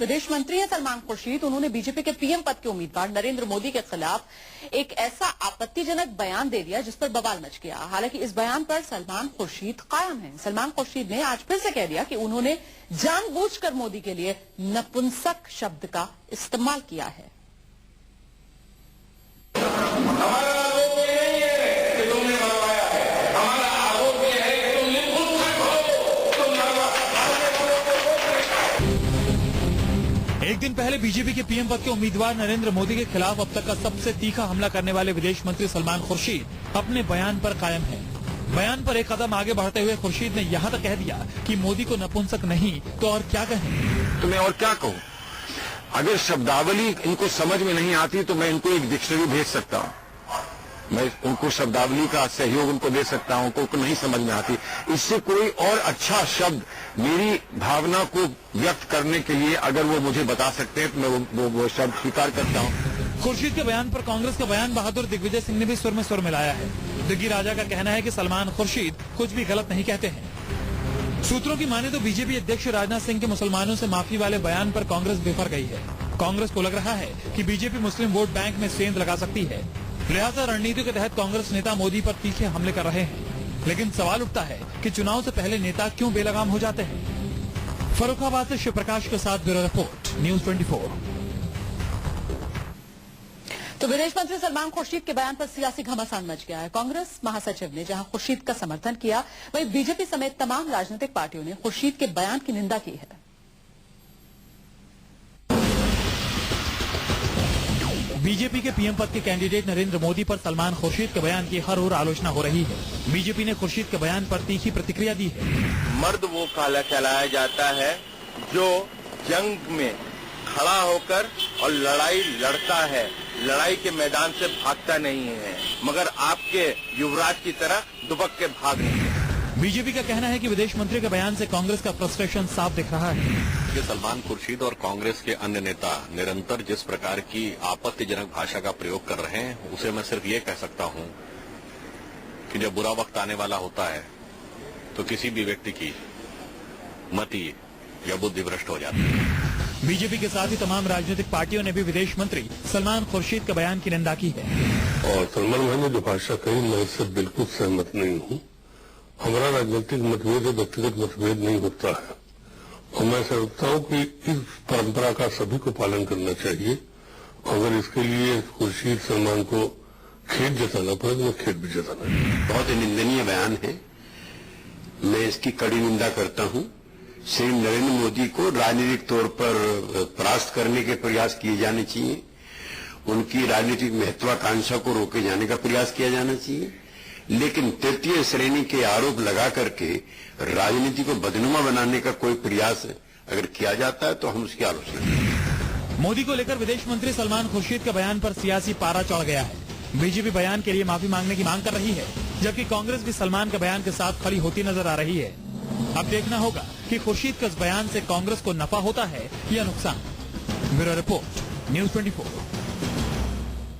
विदेश मंत्री हैं सलमान खुर्शीद। उन्होंने बीजेपी के पीएम पद के उम्मीदवार नरेंद्र मोदी के खिलाफ एक ऐसा आपत्तिजनक बयान दे दिया जिस पर बवाल मच गया। हालांकि इस बयान पर सलमान खुर्शीद कायम हैं। सलमान खुर्शीद ने आज फिर से कह दिया कि उन्होंने जानबूझकर मोदी के लिए नपुंसक शब्द का इस्तेमाल किया है। एक दिन पहले बीजेपी के पीएम पद के उम्मीदवार नरेंद्र मोदी के खिलाफ अब तक का सबसे तीखा हमला करने वाले विदेश मंत्री सलमान खुर्शीद अपने बयान पर कायम हैं। बयान पर एक कदम आगे बढ़ते हुए खुर्शीद ने यहाँ तक कह दिया कि मोदी को नपुंसक नहीं तो और क्या कहें। तो मैं और क्या कहूँ? अगर शब्दावली इनको समझ में नहीं आती तो मैं इनको एक डिक्शनरी भेज सकता हूँ। मैं उनको शब्दावली का सहयोग उनको दे सकता हूं। उनको नहीं समझ में आती, इससे कोई और अच्छा शब्द मेरी भावना को व्यक्त करने के लिए अगर वो मुझे बता सकते हैं तो मैं वो शब्द स्वीकार करता हूं। खुर्शीद के बयान पर कांग्रेस के बयान बहादुर दिग्विजय सिंह ने भी सुर में सुर मिलाया है। दिग्गी राजा का कहना है कि सलमान खुर्शीद कुछ भी गलत नहीं कहते हैं। सूत्रों की माने तो बीजेपी अध्यक्ष राजनाथ सिंह के मुसलमानों से माफी वाले बयान पर कांग्रेस बिफर गई है। कांग्रेस को लग रहा है कि बीजेपी मुस्लिम वोट बैंक में सेंध लगा सकती है। लिहाजा रणनीति के तहत कांग्रेस नेता मोदी पर तीखे हमले कर रहे हैं। लेकिन सवाल उठता है कि चुनाव से पहले नेता क्यों बेलगाम हो जाते हैं। फर्रुखाबाद से शिव प्रकाश के साथ ब्यूरो रिपोर्ट, न्यूज़ 24। तो विदेश मंत्री सलमान खुर्शीद के बयान पर सियासी घमासान मच गया है। कांग्रेस महासचिव ने जहां खुर्शीद का समर्थन किया, वहीं बीजेपी समेत तमाम राजनीतिक पार्टियों ने खुर्शीद के बयान की निंदा की है। बीजेपी के पीएम पद के कैंडिडेट नरेंद्र मोदी पर सलमान खुर्शीद के बयान की हर ओर आलोचना हो रही है। बीजेपी ने खुर्शीद के बयान पर तीखी प्रतिक्रिया दी है। मर्द वो कहलाया जाता है जो जंग में खड़ा होकर और लड़ाई लड़ता है, लड़ाई के मैदान से भागता नहीं है, मगर आपके युवराज की तरह दुबक के भाग नहीं है। बीजेपी का कहना है कि विदेश मंत्री के बयान से कांग्रेस का फ्रस्ट्रेशन साफ दिख रहा है। कि सलमान खुर्शीद और कांग्रेस के अन्य नेता निरंतर जिस प्रकार की आपत्तिजनक भाषा का प्रयोग कर रहे हैं, उसे मैं सिर्फ ये कह सकता हूं कि जब बुरा वक्त आने वाला होता है तो किसी भी व्यक्ति की मति या बुद्धि भ्रष्ट हो जाती है। बीजेपी के साथ ही तमाम राजनीतिक पार्टियों ने भी विदेश मंत्री सलमान खुर्शीद के बयान की निंदा की है। और सलमान भाई ने जो भाषा कही, मैं इससे बिल्कुल सहमत नहीं हूँ। हमारा राजनीतिक मतभेद या व्यक्तिगत मतभेद नहीं होता है, और मैं समझता हूँ कि इस परंपरा का सभी को पालन करना चाहिए। अगर इसके लिए खुर्शीद सलमान को खेद जताना पड़े तो मैं खेद भी जताना चाहिए। बहुत ही निंदनीय बयान है, मैं इसकी कड़ी निंदा करता हूँ। श्री नरेंद्र मोदी को राजनीतिक तौर पर परास्त करने के प्रयास किए जाने चाहिए, उनकी राजनीतिक महत्वाकांक्षा को रोके जाने का प्रयास किया जाना चाहिए, लेकिन तृतीय श्रेणी के आरोप लगा करके राजनीति को बदनुमा बनाने का कोई प्रयास अगर किया जाता है तो हम उसकी आलोचना करेंगे। मोदी को लेकर विदेश मंत्री सलमान खुर्शीद के बयान पर सियासी पारा चढ़ गया है। बीजेपी बयान के लिए माफी मांगने की मांग कर रही है, जबकि कांग्रेस भी सलमान के बयान के साथ खड़ी होती नजर आ रही है। अब देखना होगा कि खुर्शीद के इस बयान से कांग्रेस को नफा होता है या नुकसान। Bureau report, news 24।